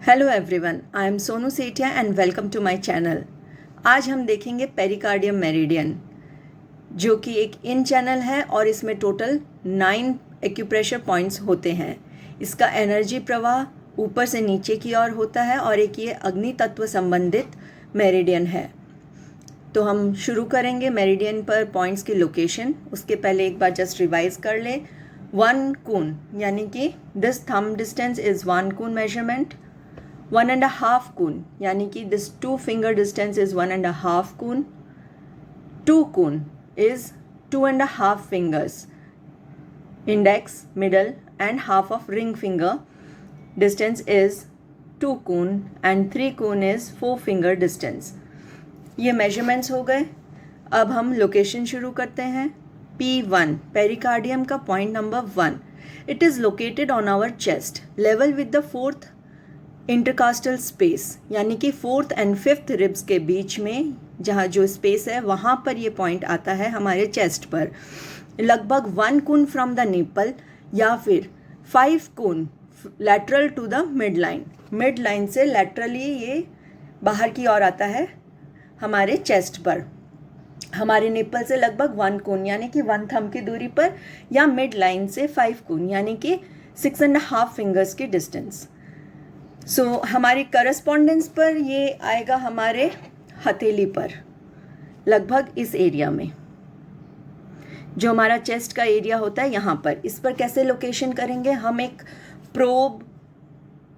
Hello everyone, I am Sonu Sethia and welcome to my channel. आज हम देखेंगे पेरिकार्डियम मेरिडियन, जो कि एक इन चैनल है और इसमें टोटल 9 एक्यूप्रेशर पॉइंट्स होते हैं। इसका एनर्जी प्रवाह ऊपर से नीचे की ओर होता है और एक ये अग्नि तत्व संबंधित मेरिडियन है। तो हम शुरू करेंगे मेरिडियन पर पॉइंट्स की लोकेशन। उसके पहले एक बार जस्ट रिवाइज कर ले। 1 कून यानी कि this thumb distance is 1 cun measurement. 1.5 cun यानी कि this 2 finger distance is 1.5 cun. 2 cun is 2.5 fingers. Index, middle and half of ring finger distance is 2 cun and 3 cun is 4 finger distance. ये measurements हो गए। अब हम location शुरू करते हैं। P1 पेरिकार्डियम का point number 1. It is located on our chest, level with the 4th intercostal space, यानी कि 4th and 5th रिब्स के बीच में जहाँ जो स्पेस है वहाँ पर ये पॉइंट आता है हमारे चेस्ट पर। लगभग 1 कून फ्रॉम द निपल या फिर 5 कून lateral to the mid line. Mid line से लैटरली ये बाहर की ओर आता है हमारे चेस्ट पर। हमारे निपल से लगभग 1 कून यानी कि 1 थंब की दूरी पर, या मिड लाइन से 5 कून यानी कि 6.5 फिंगर्स की डिस्टेंस। हमारी करस्पॉन्डेंस पर ये आएगा हमारे हथेली पर, लगभग इस एरिया में, जो हमारा चेस्ट का एरिया होता है यहाँ पर। इस पर कैसे लोकेशन करेंगे हम? एक प्रोब,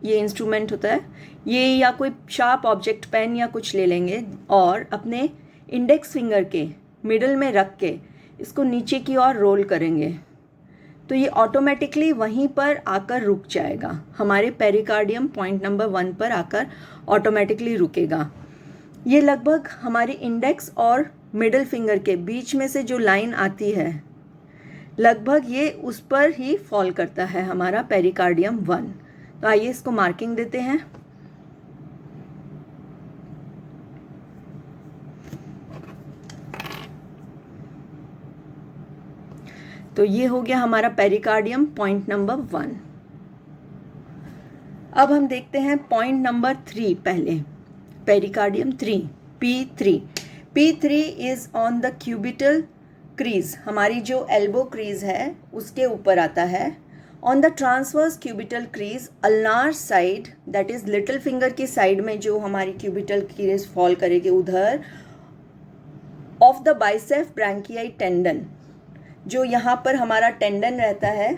ये इंस्ट्रूमेंट होता है ये, या कोई शार्प ऑब्जेक्ट, पेन या कुछ ले लेंगे और अपने इंडेक्स फिंगर के मिडल में रख के इसको नीचे की ओर रोल करेंगे तो ये ऑटोमेटिकली वहीं पर आकर रुक जाएगा। हमारे पेरिकार्डियम पॉइंट नंबर 1 पर आकर ऑटोमेटिकली रुकेगा। ये लगभग हमारी इंडेक्स और मिडिल फिंगर के बीच में से जो लाइन आती है, लगभग ये उस पर ही फॉल करता है हमारा पेरिकार्डियम 1। तो आइए इसको मार्किंग देते हैं। तो ये हो गया हमारा पेरिकार्डियम पॉइंट नंबर 1। अब हम देखते हैं पॉइंट नंबर 3 पहले। Pericardium 3, P3। P3 is on the cubital crease, हमारी जो एल्बो क्रीज है उसके ऊपर आता है। On the transverse cubital crease ulnar side, that is little finger की साइड में जो हमारी क्यूबिटल क्रीज फॉल करेगी उधर, ऑफ द बाइसेप ब्रैंकियाई टेंडन, जो यहाँ पर हमारा टेंडन रहता है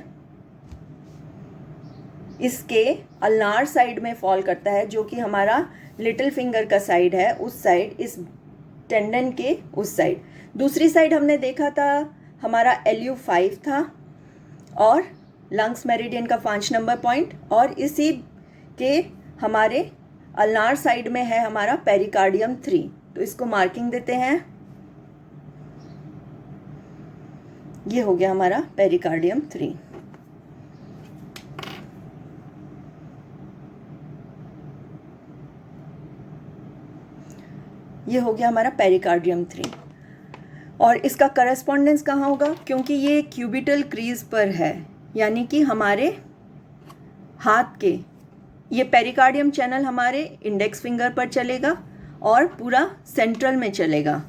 इसके अल्नार साइड में फॉल करता है, जो कि हमारा लिटिल फिंगर का साइड है, उस साइड, इस टेंडन के उस साइड। दूसरी साइड हमने देखा था हमारा LU5 था और लंग्स मेरिडियन का 5 नंबर पॉइंट, और इसी के हमारे अल्नार साइड में है हमारा पेरिकार्डियम 3। तो इसको मार्किंग देते हैं। ये हो गया हमारा पेरिकार्डियम 3। ये हो गया हमारा पेरिकार्डियम 3। और इसका करस्पॉन्डेंस कहाँ होगा? क्योंकि ये क्यूबिटल क्रीज पर है, यानी कि हमारे हाथ के, ये पेरिकार्डियम चैनल हमारे इंडेक्स फिंगर पर चलेगा और पूरा सेंट्रल में चलेगा।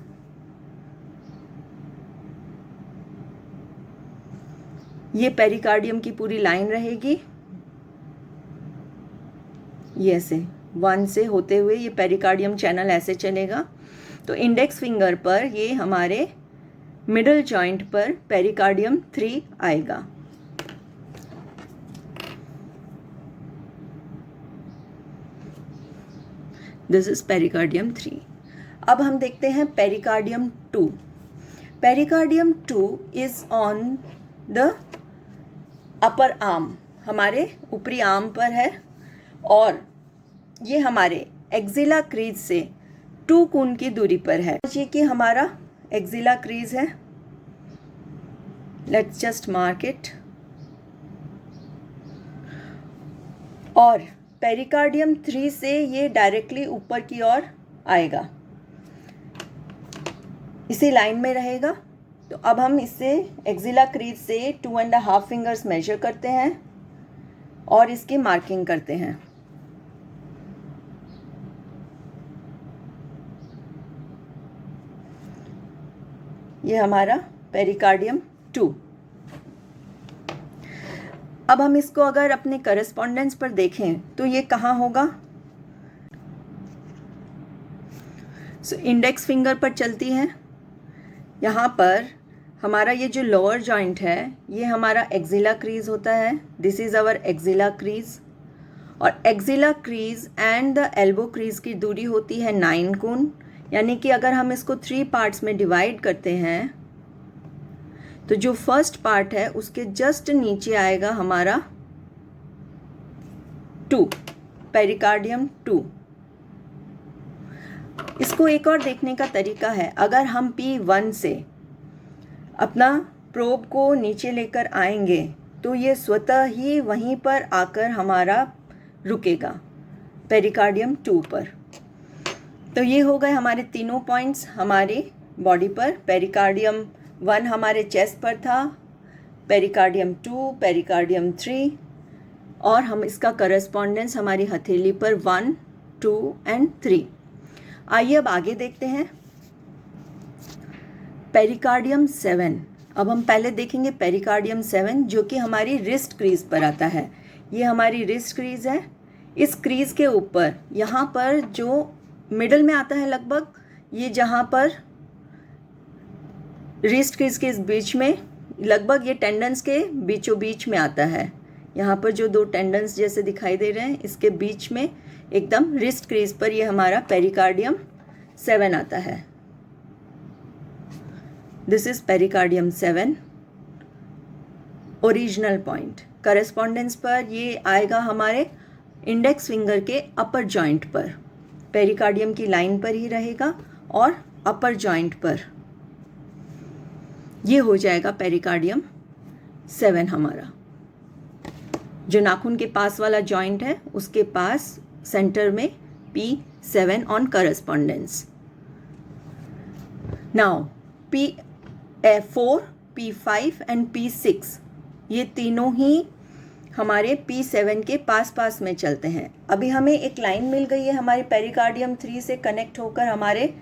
ये पेरिकार्डियम की पूरी लाइन रहेगी, ये ऐसे 1 से होते हुए ये पेरिकार्डियम चैनल ऐसे चलेगा। तो इंडेक्स फिंगर पर ये हमारे मिडल जॉइंट पर पेरिकार्डियम 3 आएगा। This is pericardium 3। अब हम देखते हैं pericardium 2। Pericardium 2 is on the upper arm, हमारे ऊपरी आर्म पर है, और ये हमारे एक्जिला क्रीज से 2 कून की दूरी पर है। ये कि हमारा एक्जिला क्रीज है, लेट्स जस्ट मार्क इट। और पेरिकार्डियम 3 से ये डायरेक्टली ऊपर की ओर आएगा, इसी लाइन में रहेगा। तो अब हम इससे एक्जिला क्रीज से 2.5 फिंगर्स मेजर करते हैं और इसकी मार्किंग करते हैं। ये हमारा पेरिकार्डियम 2। अब हम इसको अगर अपने करस्पॉन्डेंस पर देखें तो ये कहाँ होगा? इंडेक्स फिंगर पर चलती है। यहाँ पर हमारा ये जो लोअर जॉइंट है ये हमारा एक्सिला क्रीज होता है। This is our axilla crease, और axilla crease and the elbow crease की दूरी होती है 9 कून। यानी कि अगर हम इसको 3 पार्ट्स में डिवाइड करते हैं तो जो फर्स्ट पार्ट है उसके जस्ट नीचे आएगा हमारा 2, पेरिकार्डियम 2। इसको एक और देखने का तरीका है, अगर हम P1 से अपना प्रोब को नीचे लेकर आएंगे तो ये स्वतः ही वहीं पर आकर हमारा रुकेगा पेरिकार्डियम 2 पर। तो ये हो गए हमारे तीनों पॉइंट्स हमारे बॉडी पर। पेरिकार्डियम 1 हमारे चेस्ट पर था, पेरिकार्डियम 2, पेरिकार्डियम 3, और हम इसका करस्पॉन्डेंस हमारी हथेली पर 1, 2 एंड 3। आइए अब आगे देखते हैं पेरिकार्डियम 7। अब हम पहले देखेंगे पेरिकार्डियम 7 जो कि हमारी रिस्ट क्रीज पर आता है। ये हमारी रिस्ट क्रीज है। इस क्रीज के ऊपर यहाँ पर जो मिडल में आता है लगभग, ये जहाँ पर रिस्ट क्रीज के इस बीच में लगभग ये टेंडन्स के बीचों बीच में आता है। यहाँ पर जो 2 टेंडन्स जैसे दिखाई दे रहे हैं इसके बीच में एकदम रिस्ट क्रीज पर ये हमारा पेरिकार्डियम 7 आता है। This is pericardium 7 original point. Correspondence पर ये आएगा हमारे इंडेक्स फिंगर के अपर जॉइंट पर, पेरिकार्डियम की लाइन पर ही रहेगा और अपर जॉइंट पर ये हो जाएगा पेरिकार्डियम 7 हमारा। जो नाखून के पास वाला जॉइंट है उसके पास सेंटर में P7 on correspondence. Now P4, P5 and P6 ये तीनों ही हमारे P7 के पास पास में चलते हैं। अभी हमें एक लाइन मिल गई है हमारे पेरिकार्डियम 3 से कनेक्ट होकर हमारे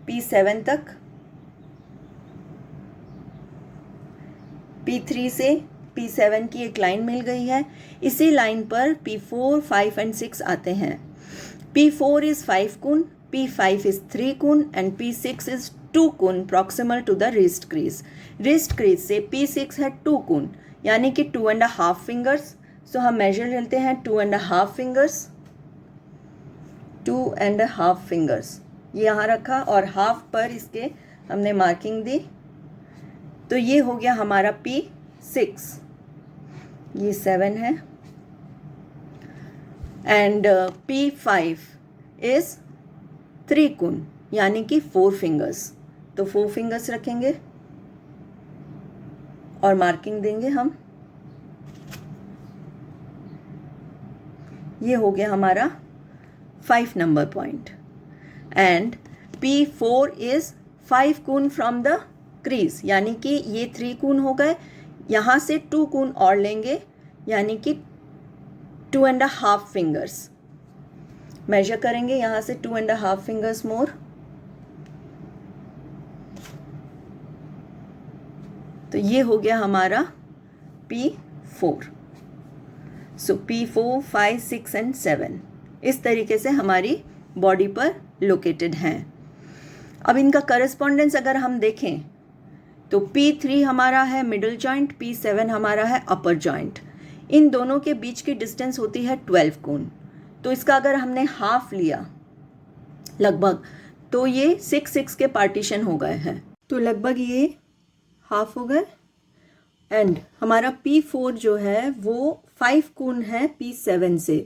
P7 तक। P3 से P7 की एक लाइन मिल गई है। इसी लाइन पर P4, 5 एंड 6 आते हैं। P4 is 5 cun, P5 is 3 cun and P6 is 2 cun proximal to the wrist crease. Wrist crease से P6 है 2 कून यानी कि 2.5 फिंगर्स। सो हम मेजर लेते हैं 2.5 फिंगर्स, 2.5 फिंगर्स ये यहाँ रखा और हाफ पर इसके हमने मार्किंग दी। तो ये हो गया हमारा P6, ये 7 है, एंड P5 इज 3 कून यानी कि 4 फिंगर्स। तो 4 फिंगर्स रखेंगे और मार्किंग देंगे हम। ये हो गया हमारा 5 number point. And P4 is 5 cun from the crease यानी कि ये 3 कून हो गए। यहाँ से 2 कून और लेंगे यानी कि 2.5 फिंगर्स मेजर करेंगे। यहाँ से 2.5 फिंगर्स मोर। तो ये हो गया हमारा P4। सो P4, 5, 6 एंड 7 इस तरीके से हमारी बॉडी पर लोकेटेड हैं। अब इनका करस्पॉन्डेंस अगर हम देखें तो P3 हमारा है मिडिल जॉइंट, P7 हमारा है अपर जॉइंट। इन दोनों के बीच की डिस्टेंस होती है 12 कून। तो इसका अगर हमने हाफ लिया लगभग तो ये 6 के पार्टीशन हो गए हैं। तो लगभग ये हाफ हो गए। एंड हमारा P4 जो है वो 5 कून है P7 से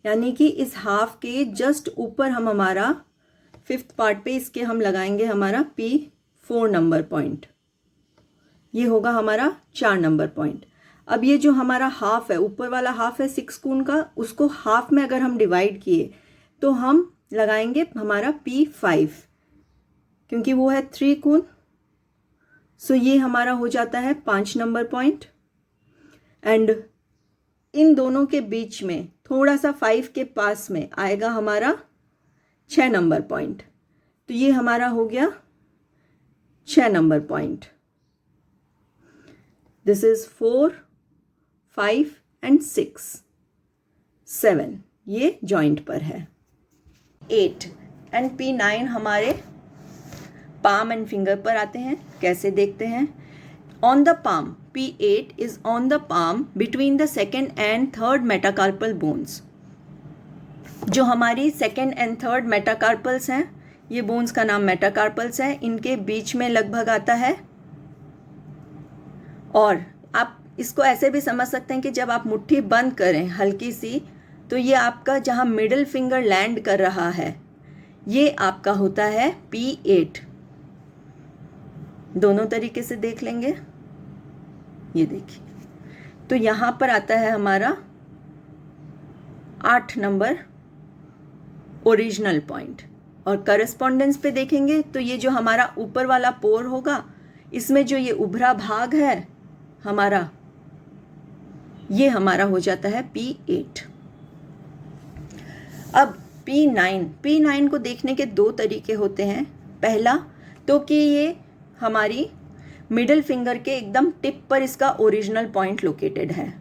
यानी कि इस हाफ के जस्ट ऊपर हम हमारा 5th पार्ट पे इसके हम लगाएंगे हमारा P4 नंबर पॉइंट। ये होगा हमारा 4 नंबर पॉइंट। अब ये जो हमारा हाफ है, ऊपर वाला हाफ है 6 कून का, उसको हाफ में अगर हम डिवाइड किए तो हम लगाएंगे हमारा P5 क्योंकि वो है 3 कून। सो ये हमारा हो जाता है 5 नंबर पॉइंट। एंड इन दोनों के बीच में थोड़ा सा 5 के पास में आएगा हमारा 6 नंबर पॉइंट। तो ये हमारा हो गया 6 number point. This is 4, 5 and 6, 7 ये जॉइंट पर है। 8 एंड P9 हमारे पाम एंड फिंगर पर आते हैं। कैसे देखते हैं? On the palm, P8 is on the palm between the second and third metacarpal bones. जो हमारी सेकेंड एंड थर्ड मेटाकार्पल्स हैं, ये बोन्स का नाम मेटाकार्पल्स है, इनके बीच में लगभग आता है। और आप इसको ऐसे भी समझ सकते हैं कि जब आप मुट्ठी बंद करें हल्की सी, तो ये आपका जहाँ मिडिल फिंगर लैंड कर रहा है, ये आपका होता है P8। दोनों तरीके से देख लेंगे। ये देखिए, तो यहाँ पर आता है हमारा 8 नंबर ओरिजिनल पॉइंट। और करस्पॉन्डेंस पे देखेंगे तो ये जो हमारा ऊपर वाला पोर होगा, इसमें जो ये उभरा भाग है हमारा, ये हमारा हो जाता है P8। अब P9 को देखने के 2 तरीके होते हैं। पहला तो कि ये हमारी मिडिल फिंगर के एकदम टिप पर इसका ओरिजिनल पॉइंट लोकेटेड है।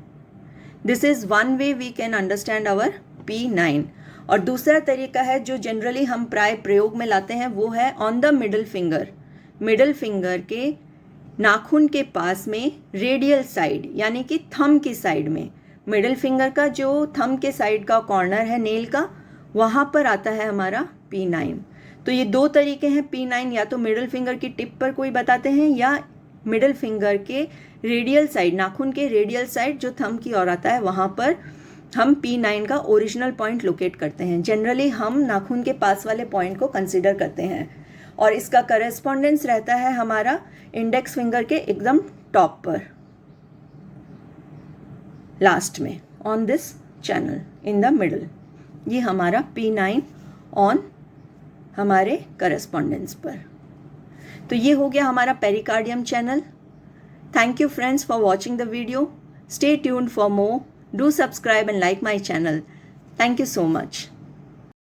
This is one way we can understand our P9। और दूसरा तरीका है जो जनरली हम प्राय प्रयोग में लाते हैं, वो है on the middle finger. Middle finger के नाखून के पास में रेडियल साइड, यानी कि थंब की साइड में, मिडिल फिंगर का जो थंब के साइड का कॉर्नर है नेल का, वहाँ पर आता है हमारा P9। तो ये 2 तरीके हैं P9, या तो मिडिल फिंगर की टिप पर कोई बताते हैं, या मिडिल फिंगर के रेडियल साइड, नाखून के रेडियल साइड जो थंब की ओर आता है, वहाँ पर हम P9 का ओरिजिनल पॉइंट लोकेट करते हैं। जनरली हम नाखून के पास वाले पॉइंट को कंसिडर करते हैं, और इसका करेस्पॉन्डेंस रहता है हमारा इंडेक्स फिंगर के एकदम टॉप पर, लास्ट में, on this channel in the middle. ये हमारा P9 ऑन हमारे करेस्पॉन्डेंस पर। तो ये हो गया हमारा pericardium channel. Thank you friends for watching the video. Stay tuned for more. Do subscribe and like my channel. Thank you so much.